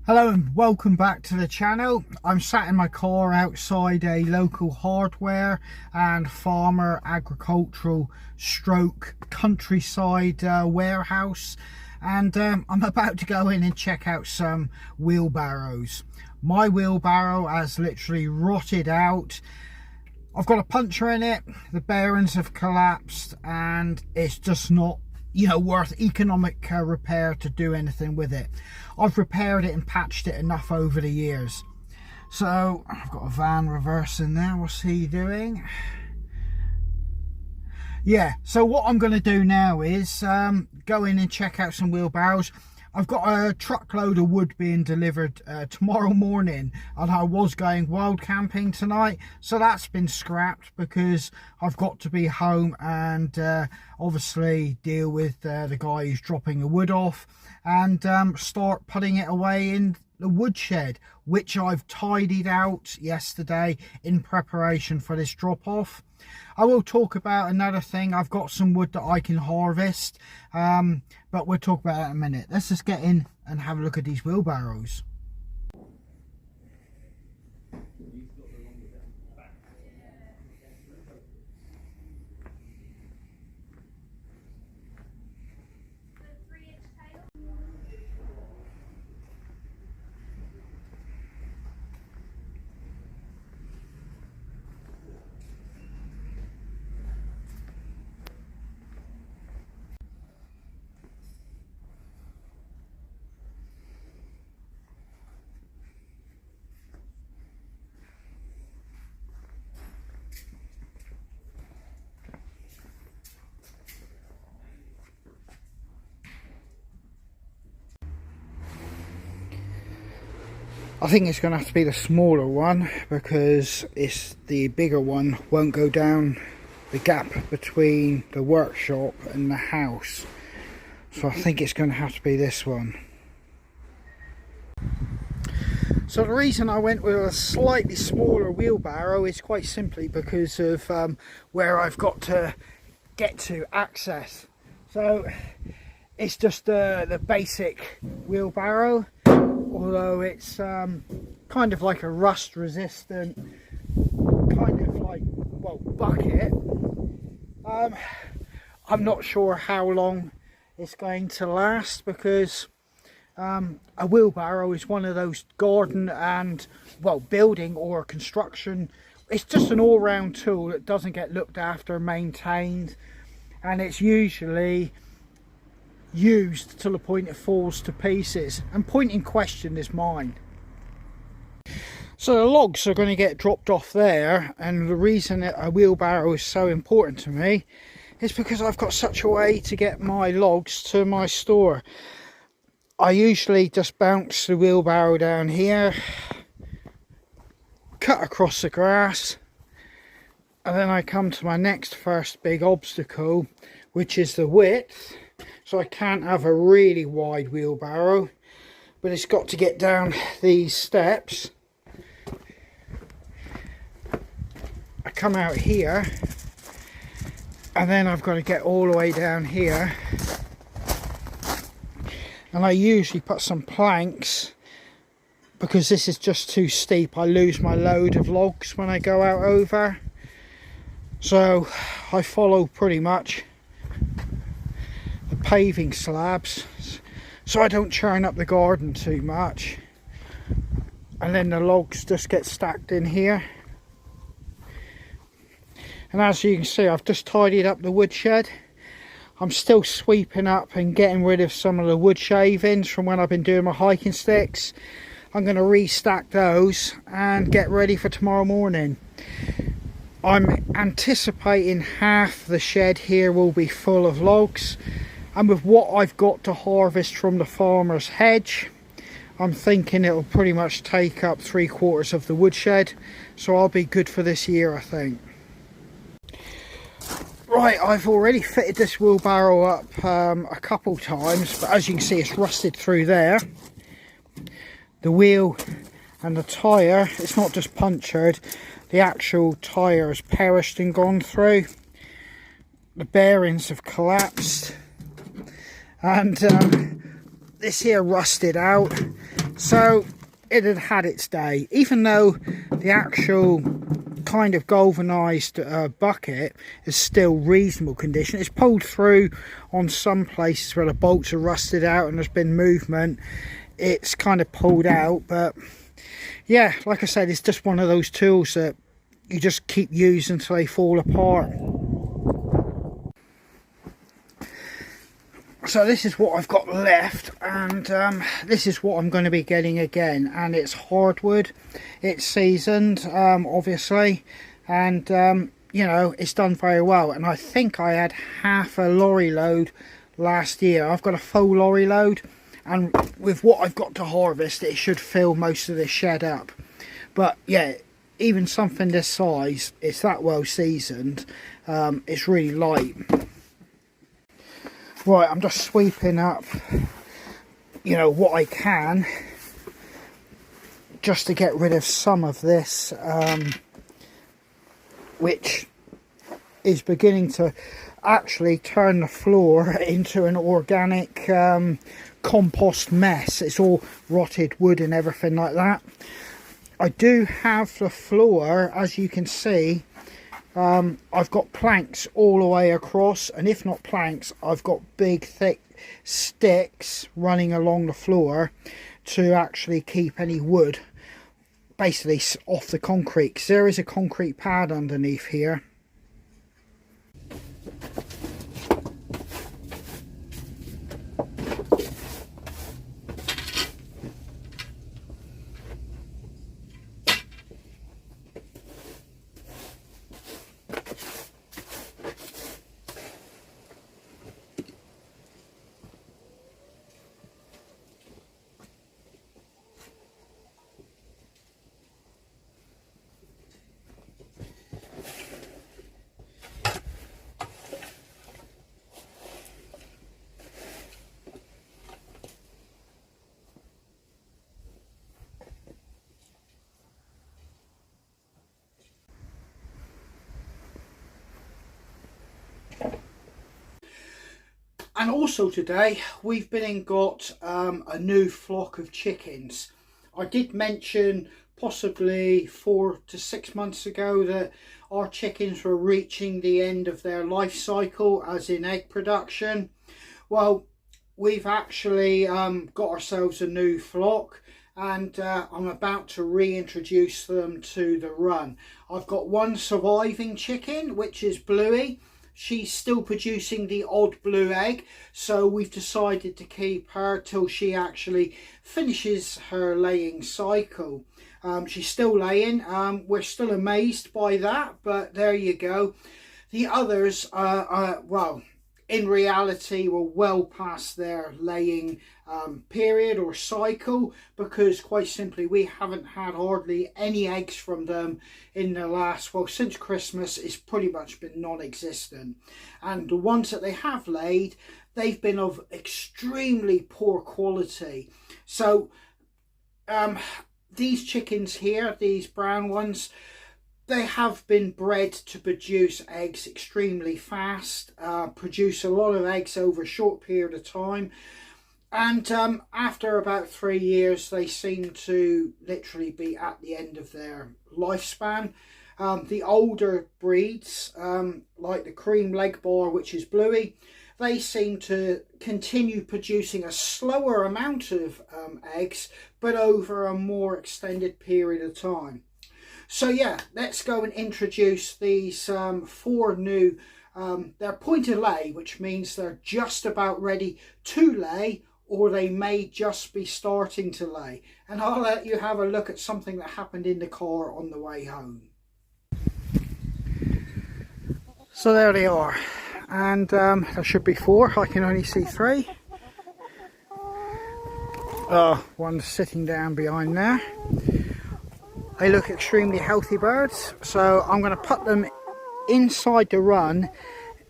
Hello and welcome back to the channel. I'm sat in my car outside a local hardware and farmer agricultural stroke countryside warehouse, and I'm about to go in and check out some wheelbarrows. My wheelbarrow has literally rotted out. I've got a puncture in it, the bearings have collapsed, and it's just not worth economic repair to do anything with it. I've repaired it and patched it enough over the years. So I've got a van reverse in there. What's he doing? Yeah, so what I'm going to do now is go in and check out some wheelbarrows. I've got a truckload of wood being delivered tomorrow morning, and I was going wild camping tonight, so that's been scrapped because I've got to be home and obviously deal with the guy who's dropping the wood off and start putting it away in the woodshed, which I've tidied out yesterday in preparation for this drop off. I will talk about another thing. I've got some wood that I can harvest, but we'll talk about that in a minute. Let's just get in and have a look at these wheelbarrows. I think it's going to have to be the smaller one because the bigger one won't go down the gap between the workshop and the house. So I think it's going to have to be this one. So the reason I went with a slightly smaller wheelbarrow is quite simply because of where I've got to get to access. So it's just the basic wheelbarrow, although it's kind of like a rust resistant kind of like, well, bucket. I'm not sure how long it's going to last because a wheelbarrow is one of those garden and, well, building or construction. It's just an all-round tool that doesn't get looked after and maintained, and it's usually used to the point it falls to pieces, and point in question is mine. So the logs are going to get dropped off there, and the reason that a wheelbarrow is so important to me is because I've got such a way to get my logs to my store. I usually just bounce the wheelbarrow down here, cut across the grass, and then I come to my next first big obstacle, which is the width. So I can't have a really wide wheelbarrow, but it's got to get down these steps. I come out here, and then I've got to get all the way down here. And I usually put some planks, because this is just too steep. I lose my load of logs when I go out over. So I follow pretty much the paving slabs, so I don't churn up the garden too much. And then the logs just get stacked in here. And as you can see, I've just tidied up the woodshed. I'm still sweeping up and getting rid of some of the wood shavings from when I've been doing my hiking sticks. I'm going to restack those and get ready for tomorrow morning. I'm anticipating half the shed here will be full of logs, and with what I've got to harvest from the farmer's hedge, I'm thinking it'll pretty much take up 3/4 of the woodshed, so I'll be good for this year, I think. Right, I've already fitted this wheelbarrow up a couple times, but as you can see, it's rusted through there. The wheel and the tyre, it's not just punctured, the actual tyre has perished and gone through. The bearings have collapsed, and this here rusted out. So it had had its day, even though the actual kind of galvanized bucket is still reasonable condition. It's pulled through on some places where the bolts are rusted out and there's been movement. It's kind of pulled out, but yeah, like I said, it's just one of those tools that you just keep using until they fall apart. So this is what I've got left, and this is what I'm going to be getting again, and it's hardwood. It's seasoned, obviously, and you know, it's done very well. And I think I had half a lorry load last year. I've got a full lorry load, and with what I've got to harvest, it should fill most of this shed up. But yeah, even something this size, it's that well seasoned. It's really light. Right, I'm just sweeping up, you know, what I can, just to get rid of some of this, which is beginning to actually turn the floor into an organic compost mess. It's all rotted wood and everything like that. I do have the floor, as you can see. I've got planks all the way across, and if not planks, I've got big thick sticks running along the floor to actually keep any wood basically off the concrete, because there is a concrete pad underneath here. And also today we've been and got a new flock of chickens. I did mention possibly 4 to 6 months ago that our chickens were reaching the end of their life cycle, as in egg production. Well, we've actually got ourselves a new flock, and I'm about to reintroduce them to the run. I've got one surviving chicken, which is Bluey. She's still producing the odd blue egg, so we've decided to keep her till she actually finishes her laying cycle. She's still laying. We're still amazed by that, but there you go. The others well, in reality, were well past their laying period or cycle, because quite simply we haven't had hardly any eggs from them in the last, well, since Christmas. It's pretty much been non-existent, and the ones that they have laid, they've been of extremely poor quality. So these chickens here, these brown ones, they have been bred to produce eggs extremely fast, produce a lot of eggs over a short period of time. And after about 3 years, they seem to literally be at the end of their lifespan. The older breeds, like the cream leg bar, which is Bluey, they seem to continue producing a slower amount of eggs, but over a more extended period of time. So yeah, let's go and introduce these 4 new, they're point of lay, which means they're just about ready to lay, or they may just be starting to lay. And I'll let you have a look at something that happened in the car on the way home. So there they are, and there should be 4, I can only see 3. One's sitting down behind there. They look extremely healthy birds, so I'm going to put them inside the run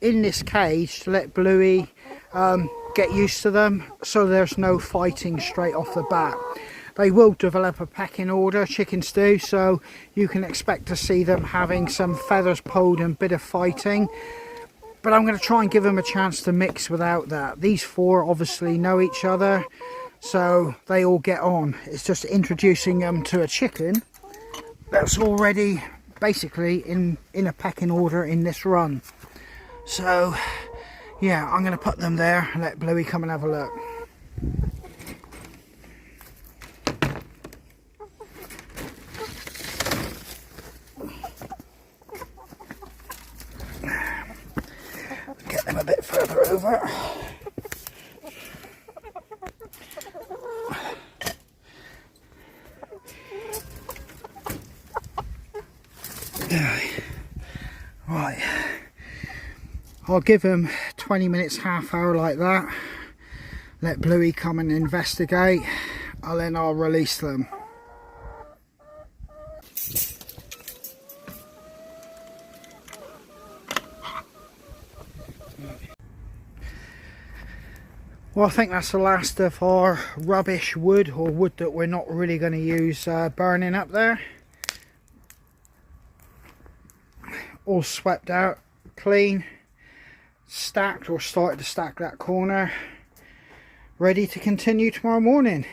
in this cage to let Bluey get used to them, so there's no fighting straight off the bat. They will develop a pecking order, chickens do, so you can expect to see them having some feathers pulled and a bit of fighting. But I'm going to try and give them a chance to mix without that. These 4 obviously know each other. so they all get on. It's just introducing them to a chicken that's already basically in a pecking order in this run. So yeah, I'm going to put them there and let Bluey come and have a look. Get them a bit further over. Right, I'll give them 20 minutes, half hour like that. Let Bluey come and investigate, and then I'll release them. Well, I think that's the last of our rubbish wood, or wood that we're not really going to use burning up there. All swept out, clean, stacked, or started to stack that corner, ready to continue tomorrow morning.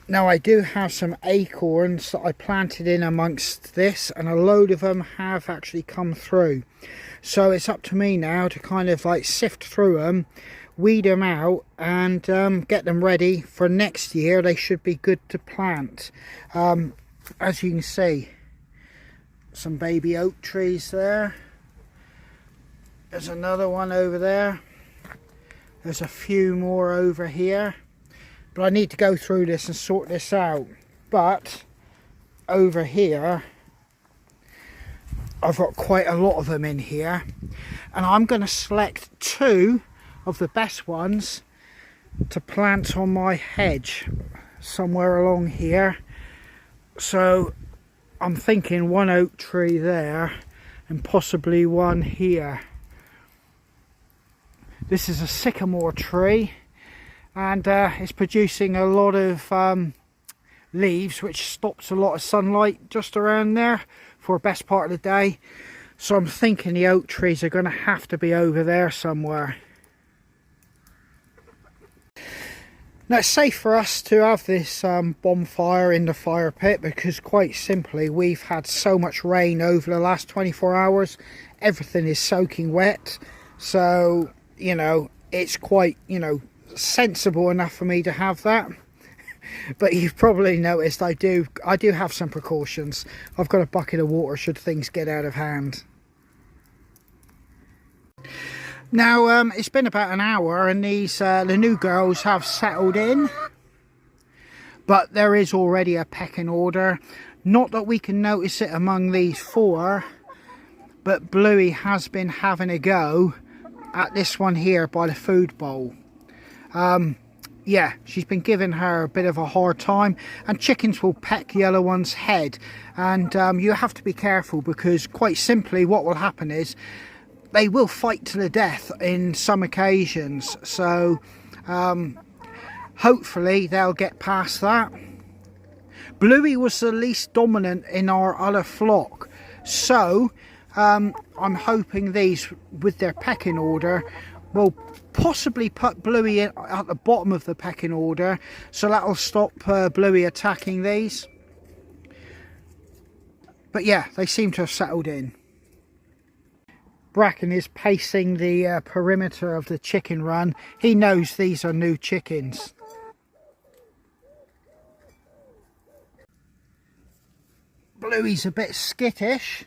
Now I do have some acorns that I planted in amongst this, and a load of them have actually come through. So it's up to me now to kind of like sift through them, weed them out, and get them ready for next year. They should be good to plant. As you can see, some baby oak trees there. There's another one over there. There's a few more over here. But I need to go through this and sort this out. But over here, I've got quite a lot of them in here. And I'm going to select 2 of the best ones to plant on my hedge somewhere along here. So I'm thinking one oak tree there and possibly one here. This is a sycamore tree, and it's producing a lot of leaves, which stops a lot of sunlight just around there for the best part of the day. So I'm thinking the oak trees are going to have to be over there somewhere. Now it's safe for us to have this bonfire in the fire pit, because quite simply we've had so much rain over the last 24 hours. Everything is soaking wet, so you know, it's quite, you know, sensible enough for me to have that. But you've probably noticed I do have some precautions. I've got a bucket of water should things get out of hand. Now it's been about an hour, and these the new girls have settled in, but there is already a pecking order. Not that we can notice it among these 4, but Bluey has been having a go at this one here by the food bowl. Yeah, she's been giving her a bit of a hard time, and chickens will peck the other one's head, and you have to be careful, because quite simply what will happen is they will fight to the death in some occasions. So hopefully they'll get past that. Bluey was the least dominant in our other flock, so I'm hoping these, with their pecking order, will possibly put Bluey at the bottom of the pecking order, so that'll stop Bluey attacking these. But yeah, they seem to have settled in. Bracken is pacing the perimeter of the chicken run. He knows these are new chickens. Bluey's a bit skittish.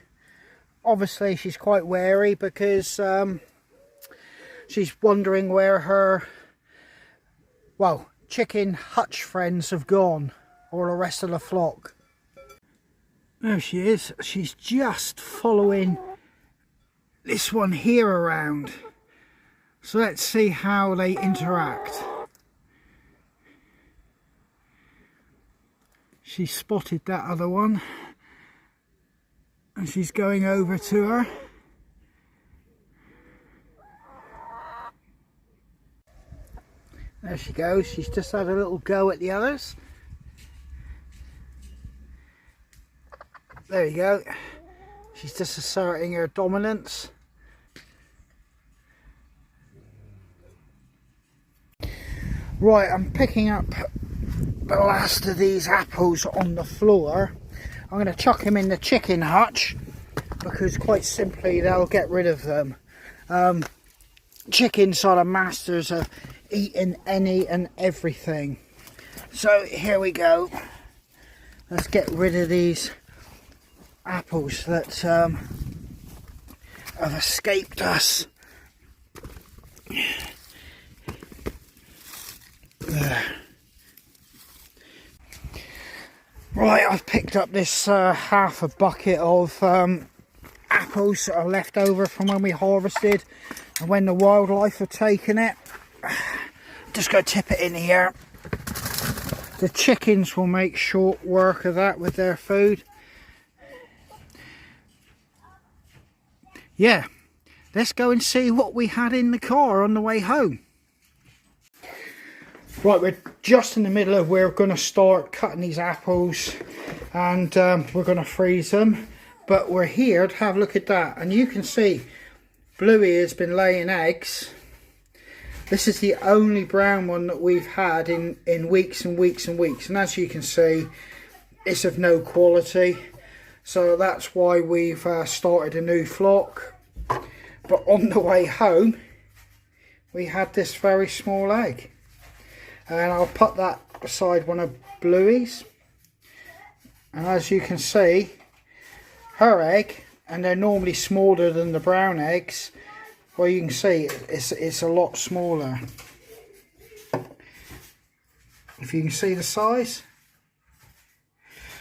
Obviously she's quite wary, because she's wondering where her, well, chicken hutch friends have gone, or the rest of the flock. There she is. She's just following this one here around. So let's see how they interact. She spotted that other one, and she's going over to her. There she goes. She's just had a little go at the others. There you go. She's just asserting her dominance. Right, I'm picking up the last of these apples on the floor. I'm going to chuck them in the chicken hutch because quite simply they'll get rid of them. Chickens are the masters of eating any and everything. So here we go. Let's get rid of these apples that have escaped us. There. Right, I've picked up this half a bucket of apples that are left over from when we harvested and when the wildlife have taken it. Just going to tip it in here. The chickens will make short work of that with their food. Yeah, let's go and see what we had in the car on the way home. Right, we're just in the middle of we're going to start cutting these apples and we're going to freeze them. But we're here to have a look at that. And you can see Bluey has been laying eggs. This is the only brown one that we've had in weeks and weeks and weeks. And as you can see, it's of no quality. So that's why we've started a new flock. But on the way home, we had this very small egg. And I'll put that beside one of Bluey's. And as you can see, her egg, and they're normally smaller than the brown eggs, well, you can see it's a lot smaller. If you can see the size.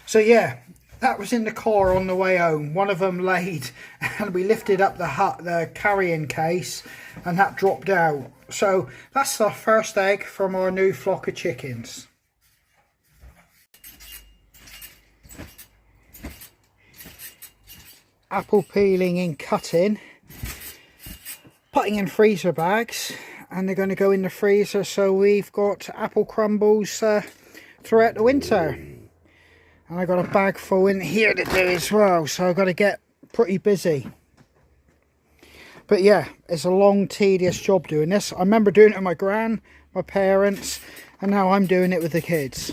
So yeah, that was in the car on the way home. One of them laid and we lifted up the carrying case and that dropped out. So that's the first egg from our new flock of chickens. Apple peeling and cutting, putting in freezer bags, and they're going to go in the freezer so we've got apple crumbles throughout the winter. And I've got a bag full in here to do as well, so I've got to get pretty busy. But yeah, it's a long, tedious job doing this. I remember doing it with my gran, my parents, and now I'm doing it with the kids.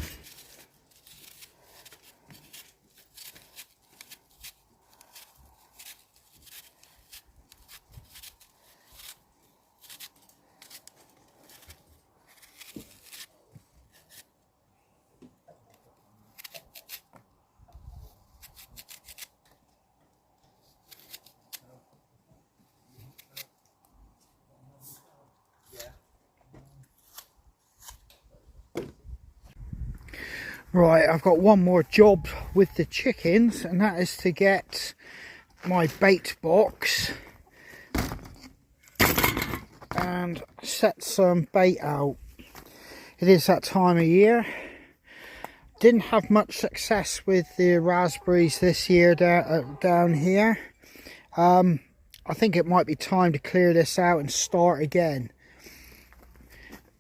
Right, I've got one more job with the chickens, and that is to get my bait box and set some bait out. It is that time of year. Didn't have much success with the raspberries this year down here. I think it might be time to clear this out and start again.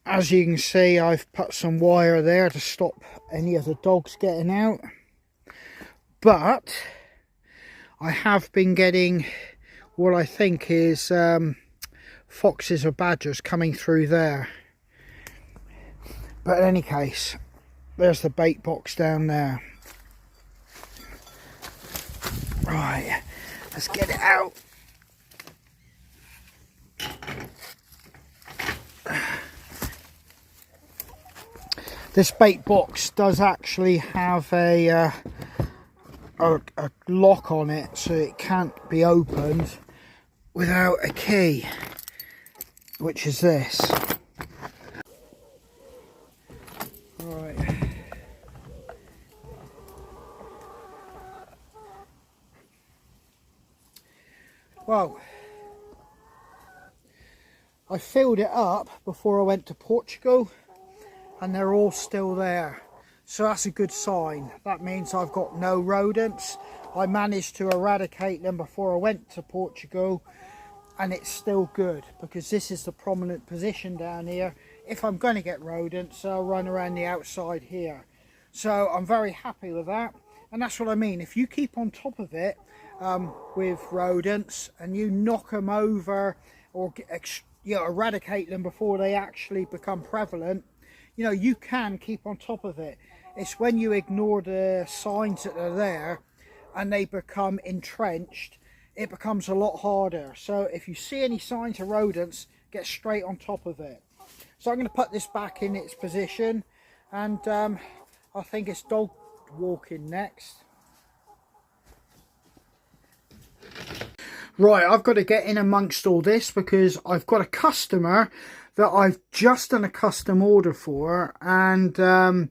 As you can see, I've put some wire there to stop any of the dogs getting out. But I have been getting what I think is foxes or badgers coming through there. But in any case, there's the bait box down there. Right, let's get it out. This bait box does actually have a lock on it, so it can't be opened without a key, which is this. Right. Well, I filled it up before I went to Portugal, and they're all still there, so that's a good sign. That means I've got no rodents. I managed to eradicate them before I went to Portugal, and it's still good because this is the prominent position down here. If I'm going to get rodents, I'll run around the outside here. So I'm very happy with that, and that's what I mean. If you keep on top of it with rodents and you knock them over or eradicate them before they actually become prevalent, you know, you can keep on top of it. It's when you ignore the signs that are there and they become entrenched, it becomes a lot harder. So if you see any signs of rodents, get straight on top of it. So I'm going to put this back in its position, and I think it's dog walking next. Right, I've got to get in amongst all this because I've got a customer that I've just done a custom order for, and the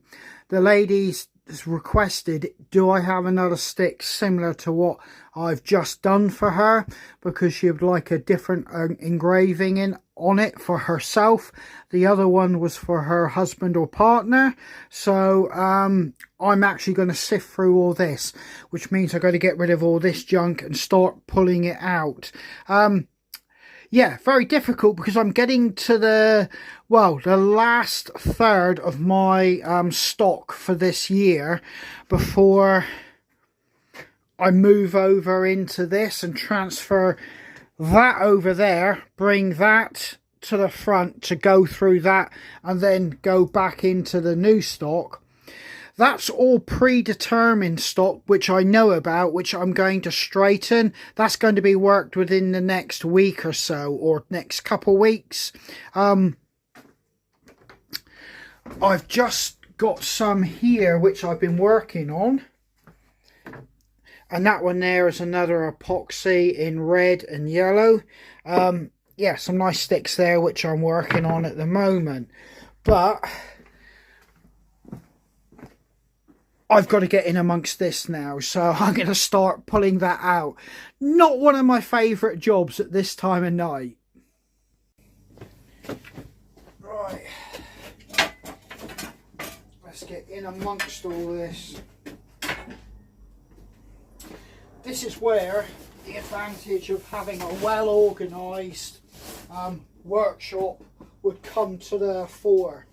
lady's requested, do I have another stick similar to what I've just done for her, because she would like a different engraving on it for herself. The other one was for her husband or partner. So I'm actually going to sift through all this, which means I've got to get rid of all this junk and start pulling it out. Yeah, very difficult because I'm getting to the last third of my stock for this year before I move over into this and transfer that over there, bring that to the front to go through that, and then go back into the new stock. That's all predetermined stock, which I know about, which I'm going to straighten. That's going to be worked within the next week or so, or next couple weeks. I've just got some here which I've been working on. And that one there is another epoxy in red and yellow. Yeah, some nice sticks there which I'm working on at the moment. But I've got to get in amongst this now, so I'm going to start pulling that out. Not one of my favourite jobs at this time of night. Right. Let's get in amongst all this. This is where the advantage of having a well organised workshop would come to the fore.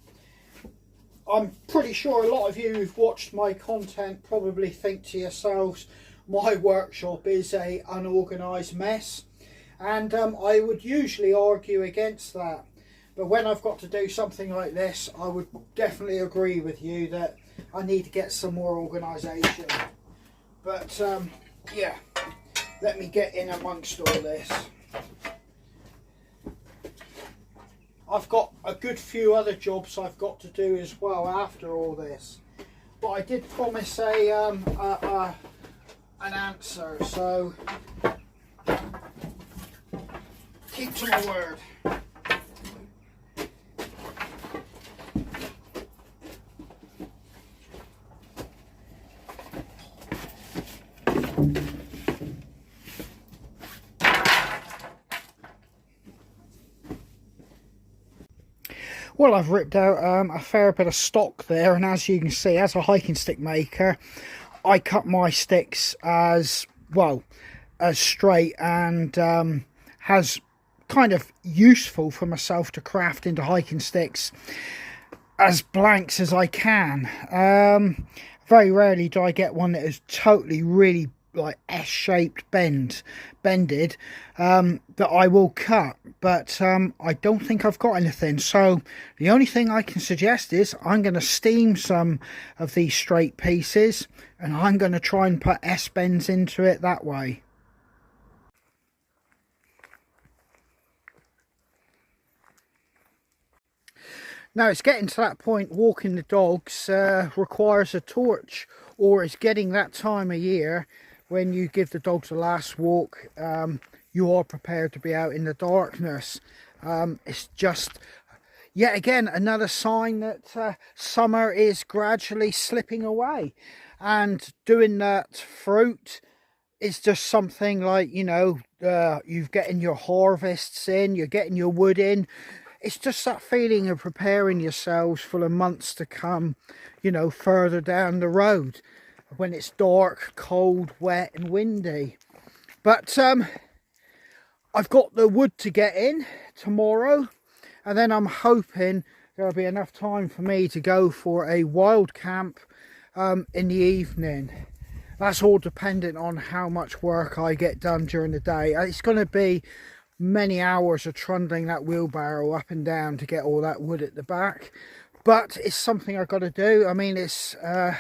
I'm pretty sure a lot of you who've watched my content probably think to yourselves, my workshop is a unorganised mess, and I would usually argue against that. But when I've got to do something like this, I would definitely agree with you that I need to get some more organisation. But yeah, let me get in amongst all this. I've got a good few other jobs I've got to do as well after all this, but I did promise an answer, so keep to my word. Well, I've ripped out a fair bit of stock there, and as you can see, as a hiking stick maker, I cut my sticks as well as straight and as kind of useful for myself to craft into hiking sticks as blanks as I can. Very rarely do I get one that is totally really like S-shaped bended that I will cut, but I don't think I've got anything. So the only thing I can suggest is I'm going to steam some of these straight pieces, and I'm going to try and put S-bends into it that way. Now it's getting to that point, walking the dogs requires a torch, or it's getting that time of year when you give the dogs a last walk, you are prepared to be out in the darkness. It's just, yet again, another sign that summer is gradually slipping away. And doing that fruit is just something like, you know, you're getting your harvests in, you're getting your wood in. It's just that feeling of preparing yourselves for the months to come, you know, further down the road, when it's dark, cold, wet and windy. But I've got the wood to get in tomorrow, and then I'm hoping there'll be enough time for me to go for a wild camp in the evening. That's all dependent on how much work I get done during the day. It's going to be many hours of trundling that wheelbarrow up and down to get all that wood at the back. but it's something I've got to do. I mean, it's a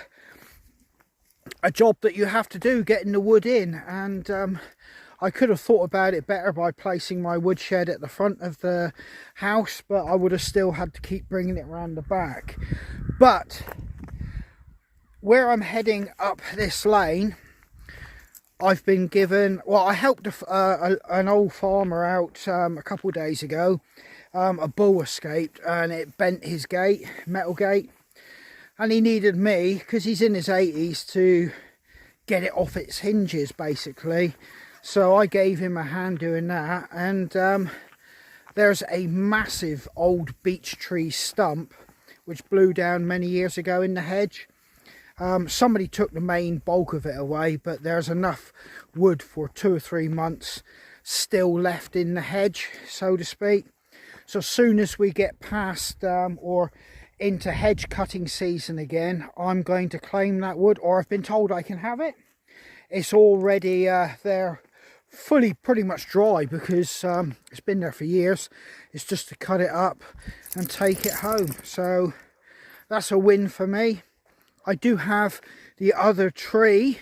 job that you have to do, getting the wood in, and I could have thought about it better by placing my woodshed at the front of the house, but I would have still had to keep bringing it around the back. But where I'm heading up this lane, I've been given, well, I helped an old farmer out a couple of days ago. A bull escaped and it bent his gate, metal gate, and he needed me, because he's in his 80s, to get it off its hinges basically. So I gave him a hand doing that, and there's a massive old beech tree stump which blew down many years ago in the hedge. Somebody took the main bulk of it away, but there's enough wood for 2 or 3 months still left in the hedge, so to speak. So as soon as we get past or into hedge cutting season again, I'm going to claim that wood, or I've been told I can have it. It's already there, fully pretty much dry, because it's been there for years. It's just to cut it up and take it home. So that's a win for me. I do have the other tree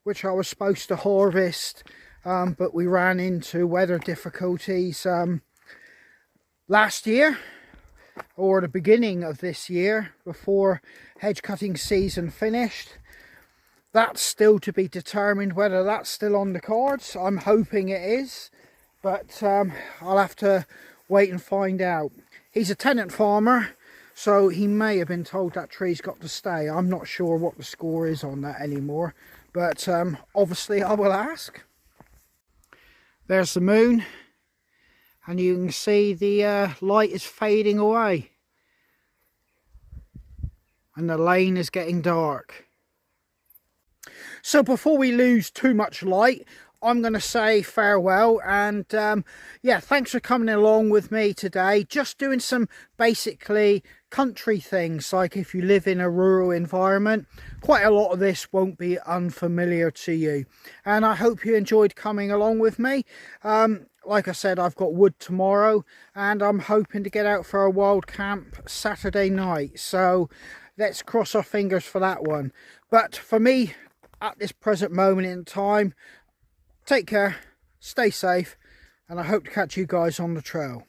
which I was supposed to harvest, but we ran into weather difficulties last year, or the beginning of this year, before hedge cutting season finished. That's still to be determined whether that's still on the cards. I'm hoping it is, but I'll have to wait and find out. He's a tenant farmer, so he may have been told that tree's got to stay. I'm not sure what the score is on that anymore, but obviously I will ask. There's the moon, and you can see the light is fading away, and the lane is getting dark. So before we lose too much light, I'm going to say farewell, and yeah, thanks for coming along with me today. Just doing some basically country things, like if you live in a rural environment, quite a lot of this won't be unfamiliar to you, and I hope you enjoyed coming along with me. Like I said, I've got wood tomorrow, and I'm hoping to get out for a wild camp Saturday night, so let's cross our fingers for that one. But for me, at this present moment in time, take care, stay safe, and I hope to catch you guys on the trail.